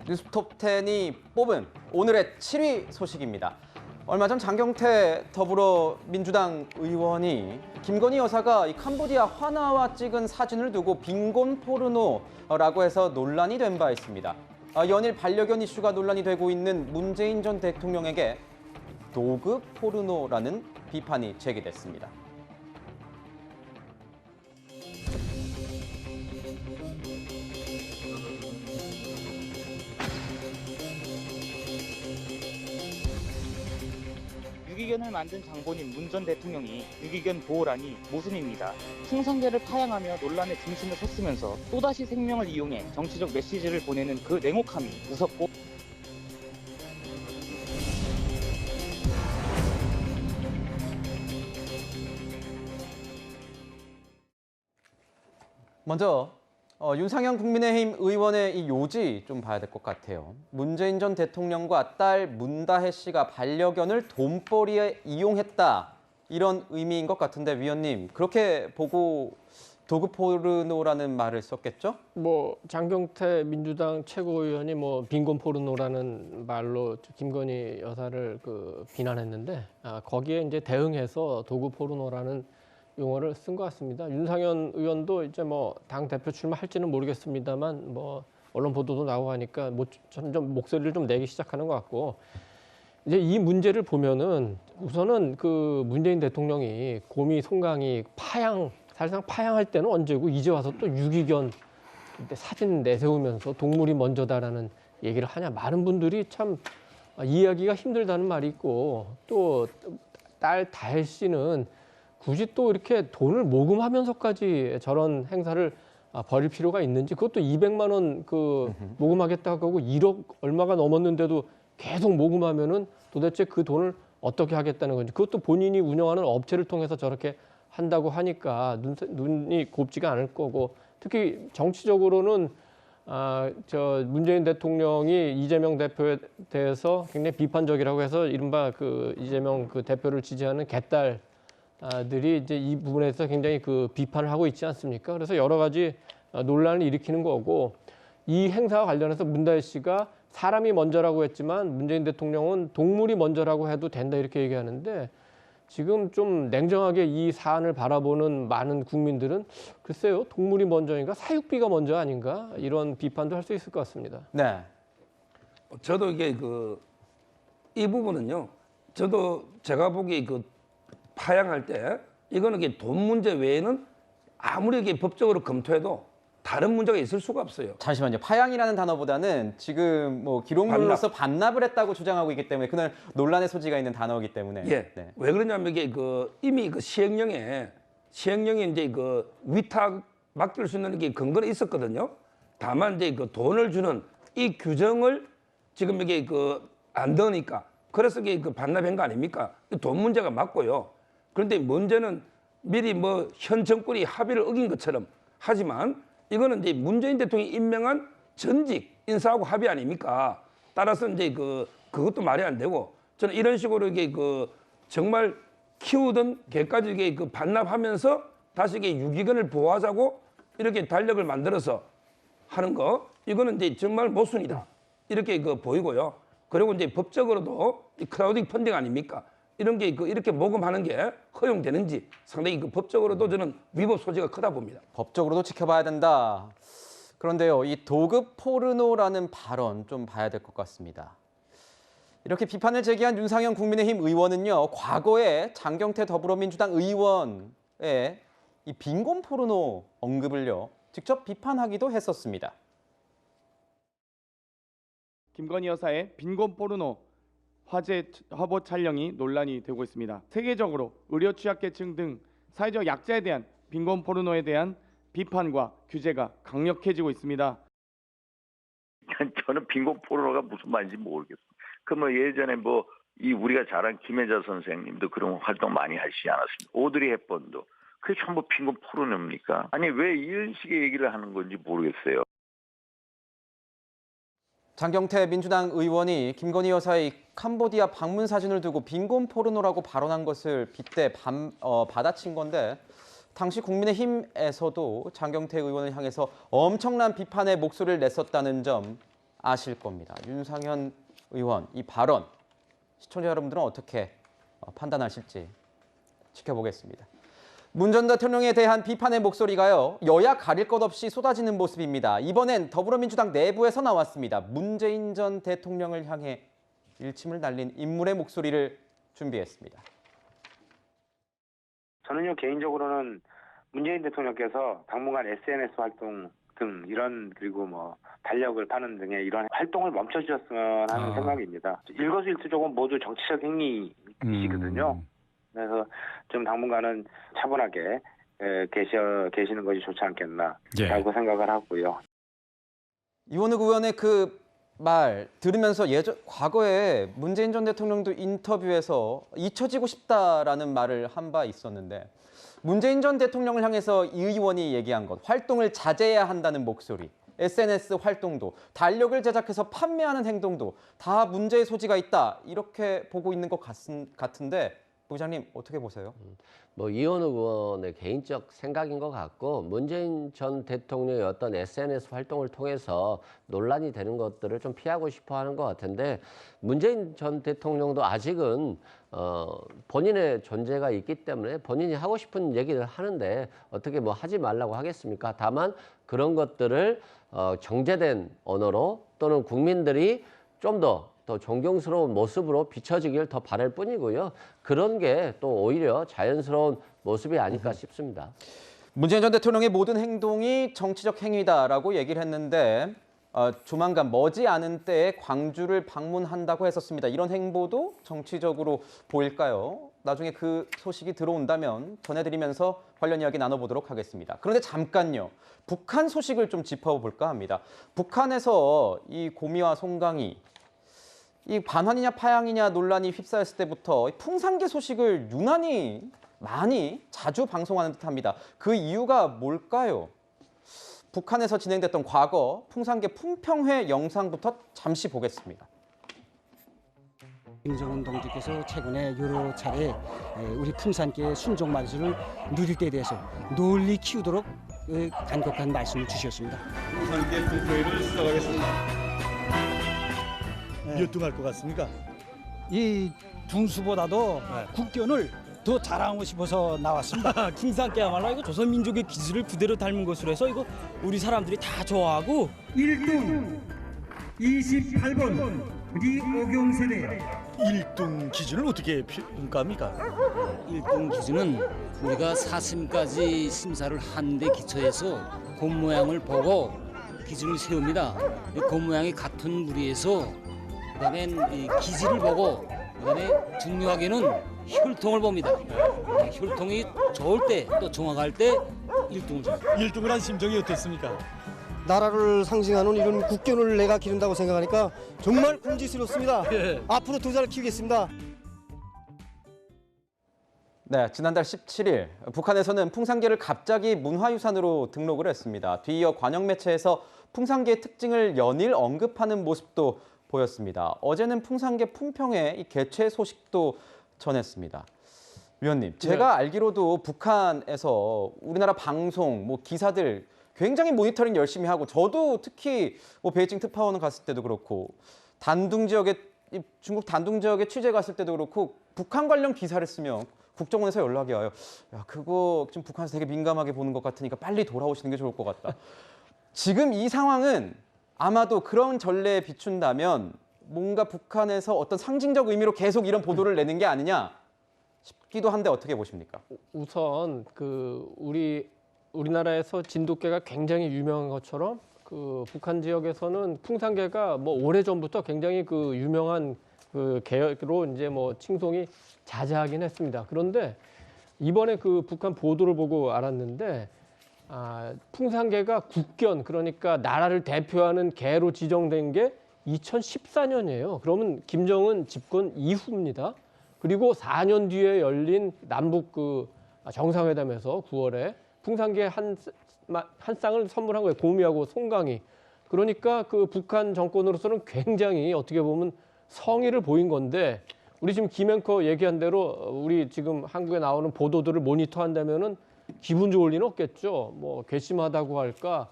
뉴스톱10이 뽑은 오늘의 7위 소식입니다. 얼마 전 장경태 더불어민주당 의원이 김건희 여사가 이 캄보디아 화나와 찍은 사진을 두고 빈곤 포르노라고 해서 논란이 된 바 있습니다. 연일 반려견 이슈가 논란이 되고 있는 문재인 전 대통령에게 도그 포르노라는 비판이 제기됐습니다. 유기견을 만든 장본인 문 전 대통령이 유기견 보호라니 모순입니다. 풍성계를 파양하며 논란의 중심에 섰으면서 또다시 생명을 이용해 정치적 메시지를 보내는 그 냉혹함이 무섭고 먼저 윤상현 국민의힘 의원의 이 요지 좀 봐야 될 것 같아요. 문재인 전 대통령과 딸 문다혜 씨가 반려견을 돈벌이에 이용했다. 이런 의미인 것 같은데 위원님 그렇게 보고 도그 포르노라는 말을 썼겠죠? 장경태 민주당 최고위원이 빈곤 포르노라는 말로 김건희 여사를 비난했는데 거기에 이제 대응해서 도그 포르노라는 용어를 쓴 것 같습니다. 윤상현 의원도 이제 당 대표 출마할지는 모르겠습니다만 언론 보도도 나오고 하니까 점점 목소리를 좀 내기 시작하는 것 같고 이제 이 문제를 보면은 우선은 문재인 대통령이 곰이 송강이 사실상 파양할 때는 언제고 이제 와서 또 유기견 사진 내세우면서 동물이 먼저다라는 얘기를 하냐. 많은 분들이 참 이해하기가 힘들다는 말이 있고 또 딸 다혜 씨는 굳이 또 이렇게 돈을 모금하면서까지 저런 행사를 벌일 필요가 있는지 그것도 200만 원 모금하겠다고 하고 1억 얼마가 넘었는데도 계속 모금하면은 도대체 그 돈을 어떻게 하겠다는 건지 그것도 본인이 운영하는 업체를 통해서 저렇게 한다고 하니까 눈이 곱지가 않을 거고 특히 정치적으로는 문재인 대통령이 이재명 대표에 대해서 굉장히 비판적이라고 해서 이른바 이재명 대표를 지지하는 개딸들이 이제 이 부분에 서 굉장히 비판을 하고 있지 않습니까? 그래서 여러 가지 논란을 일으키는 거고 이 행사와 관련해서 문다혜 씨가 사람이 먼저라고 했지만 문재인 대통령은 동물이 먼저라고 해도 된다 이렇게 얘기하는데 지금 좀 냉정하게 이 사안을 바라보는 많은 국민들은 글쎄요 동물이 먼저인가 사육비가 먼저 아닌가 이런 비판도 할 수 있을 것 같습니다. 네. 저도 이게 이 부분은요. 저도 제가 보기에 파양할 때 이거는 돈 문제 외에는 아무리 이게 법적으로 검토해도 다른 문제가 있을 수가 없어요. 잠시만요. 파양이라는 단어보다는 지금 기록물로서 반납을 했다고 주장하고 있기 때문에 그날 논란의 소지가 있는 단어이기 때문에. 예. 네. 왜 그러냐면 이게 이미 시행령에 이제 위탁 맡길 수 있는 게 근거는 있었거든요. 다만 이제 돈을 주는 이 규정을 지금 이게 안 넣으니까 그래서 이게 반납한 거 아닙니까? 돈 문제가 맞고요. 그런데 문제는 미리 현 정권이 합의를 어긴 것처럼 하지만 이거는 이제 문재인 대통령이 임명한 전직 인사하고 합의 아닙니까? 따라서 이제 그것도 말이 안 되고 저는 이런 식으로 이게 정말 키우던 개까지 이게 반납하면서 다시 이게 유기견을 보호하자고 이렇게 달력을 만들어서 하는 거 이거는 이제 정말 모순이다 이렇게 보이고요. 그리고 이제 법적으로도 이 크라우딩 펀딩 아닙니까? 이런 게 이렇게 모금하는 게 허용되는지 상당히 법적으로도 저는 위법 소지가 크다 봅니다. 법적으로도 지켜봐야 된다. 그런데요, 이 도그 포르노라는 발언 좀 봐야 될 것 같습니다. 이렇게 비판을 제기한 윤상현 국민의힘 의원은요, 과거에 장경태 더불어민주당 의원의 이 빈곤 포르노 언급을요, 직접 비판하기도 했었습니다. 김건희 여사의 빈곤 포르노 화제 화보 촬영이 논란이 되고 있습니다. 세계적으로 의료 취약계층 등 사회적 약자에 대한 빈곤 포르노에 대한 비판과 규제가 강력해지고 있습니다. 저는 빈곤 포르노가 무슨 말인지 모르겠어요. 예전에 이 우리가 잘 아는 김혜자 선생님도 그런 활동 많이 하시지 않았습니까? 오드리 헵번도 그게 전부 빈곤 포르노입니까? 아니 왜 이런 식의 얘기를 하는 건지 모르겠어요. 장경태 민주당 의원이 김건희 여사의 캄보디아 방문 사진을 두고 빈곤 포르노라고 발언한 것을 빗대 받아친 건데 당시 국민의힘에서도 장경태 의원을 향해서 엄청난 비판의 목소리를 냈었다는 점 아실 겁니다. 윤상현 의원 이 발언 시청자 여러분들은 어떻게 판단하실지 지켜보겠습니다. 문 전 대통령에 대한 비판의 목소리가요, 여야 가릴 것 없이 쏟아지는 모습입니다. 이번엔 더불어민주당 내부에서 나왔습니다. 문재인 전 대통령을 향해 일침을 날린 인물의 목소리를 준비했습니다. 저는요, 개인적으로는 문재인 대통령께서 당분간 SNS 활동 등 이런, 그리고 뭐 달력을 파는 등의 이런 활동을 멈춰주셨으면 하는 생각입니다. 일거수일투족은 모두 정치적 행위이시거든요. 그래서 좀 당분간은 차분하게 계시는 것이 좋지 않겠나라고 생각을 하고요. 이원욱 의원의 그 말 들으면서 과거에 문재인 전 대통령도 인터뷰에서 잊혀지고 싶다라는 말을 한 바 있었는데, 문재인 전 대통령을 향해서 이 의원이 얘기한 것, 활동을 자제해야 한다는 목소리, SNS 활동도, 달력을 제작해서 판매하는 행동도 다 문제의 소지가 있다, 이렇게 보고 있는 것 같은데 부장님 어떻게 보세요? 뭐 이원욱 의원의 개인적 생각인 것 같고, 문재인 전 대통령의 어떤 SNS 활동을 통해서 논란이 되는 것들을 좀 피하고 싶어 하는 것 같은데, 문재인 전 대통령도 아직은 본인의 존재가 있기 때문에 본인이 하고 싶은 얘기를 하는데 어떻게 뭐 하지 말라고 하겠습니까? 다만 그런 것들을 정제된 언어로 또는 국민들이 좀 더 존경스러운 모습으로 비춰지길 더 바랄 뿐이고요. 그런 게 또 오히려 자연스러운 모습이 아닐까 싶습니다. 문재인 전 대통령의 모든 행동이 정치적 행위다라고 얘기를 했는데, 조만간 머지않은 때에 광주를 방문한다고 했었습니다. 이런 행보도 정치적으로 보일까요? 나중에 그 소식이 들어온다면 전해드리면서 관련 이야기 나눠보도록 하겠습니다. 그런데 잠깐요, 북한 소식을 좀 짚어볼까 합니다. 북한에서 이 고미와 송강이 이 반환이냐 파양이냐 논란이 휩싸였을 때부터 풍산개 소식을 유난히 많이 자주 방송하는 듯합니다. 그 이유가 뭘까요? 북한에서 진행됐던 과거 풍산개 품평회 영상부터 잠시 보겠습니다. 김정은 동지께서 최근에 여러 차례 우리 풍산개의 순종 말수를 누릴 때에 대해서 널리 키우도록 간곡한 말씀을 주셨습니다. 풍산개 품평회를 시작하겠습니다. 몇 등 할 것 같습니까? 이 둔수보다도 국견을 더 자랑하고 싶어서 나왔습니다. 풍산개야말로 이거 조선민족의 기질을 그대로 닮은 것으로 해서 이거 우리 사람들이 다 좋아하고 1등 28번 우리 오경세대 1등 기준을 어떻게 평가합니까? 1등 기준은 우리가 사심까지 심사를 한 데 기초해서 곰 모양을 보고 기준을 세웁니다. 곰 모양이 같은 무리에서 그다음에 기질을 보고, 그다음에 중요하게는 혈통을 봅니다. 혈통이 좋을 때 또 정확할 때 1등을 줍니다. 1등을 한 심정이 어떻습니까? 나라를 상징하는 이런 국견을 내가 기른다고 생각하니까 정말 궁지스럽습니다. 앞으로 더 잘 키우겠습니다. 네, 지난달 17일 북한에서는 풍산개를 갑자기 문화유산으로 등록을 했습니다. 뒤이어 관영 매체에서 풍산개의 특징을 연일 언급하는 모습도 보였습니다. 어제는 풍산개 품평회 이 개최 소식도 전했습니다. 위원님, 제가 알기로도 북한에서 우리나라 방송, 뭐 기사들 굉장히 모니터링 열심히 하고, 저도 특히 뭐 베이징 특파원 갔을 때도 그렇고, 중국 단둥 지역에 취재 갔을 때도 그렇고, 북한 관련 기사를 쓰면 국정원에서 연락이 와요. 야, 그거 지금 북한에서 되게 민감하게 보는 것 같으니까 빨리 돌아오시는 게 좋을 것 같다. 지금 이 상황은 아마도 그런 전례에 비춘다면 뭔가 북한에서 어떤 상징적 의미로 계속 이런 보도를 내는 게 아니냐 싶기도 한데 어떻게 보십니까? 우선 우리나라에서 진돗개가 굉장히 유명한 것처럼 그 북한 지역에서는 풍산개가 뭐 오래전부터 굉장히 그 유명한 그 개로 이제 뭐 칭송이 자자하긴 했습니다. 그런데 이번에 그 북한 보도를 보고 알았는데, 풍산개가 국견, 그러니까 나라를 대표하는 개로 지정된 게 2014년이에요. 그러면 김정은 집권 이후입니다. 그리고 4년 뒤에 열린 남북 그 정상회담에서 9월에 풍산개 한 쌍을 선물한 거예요. 고미하고 송강이. 그러니까 그 북한 정권으로서는 굉장히 어떻게 보면 성의를 보인 건데, 우리 지금 김 앵커 얘기한 대로 우리 지금 한국에 나오는 보도들을 모니터한다면은 기분 좋을 리는 없겠죠. 뭐 괘씸하다고 할까,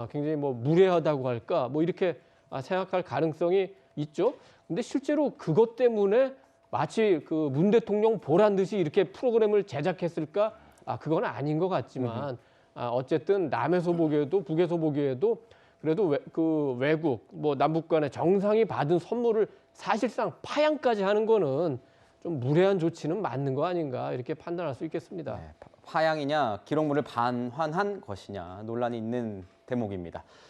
굉장히 뭐 무례하다고 할까, 뭐 이렇게 생각할 가능성이 있죠. 근데 실제로 그것 때문에 마치 그 문 대통령 보란 듯이 이렇게 프로그램을 제작했을까? 그건 아닌 것 같지만 어쨌든 남에서 보기에도 북에서 보기에도 그래도 외국 뭐 남북 간의 정상이 받은 선물을 사실상 파양까지 하는 거는 좀 무례한 조치는 맞는 거 아닌가 이렇게 판단할 수 있겠습니다. 파양이냐 기록물을 반환한 것이냐 논란이 있는 대목입니다.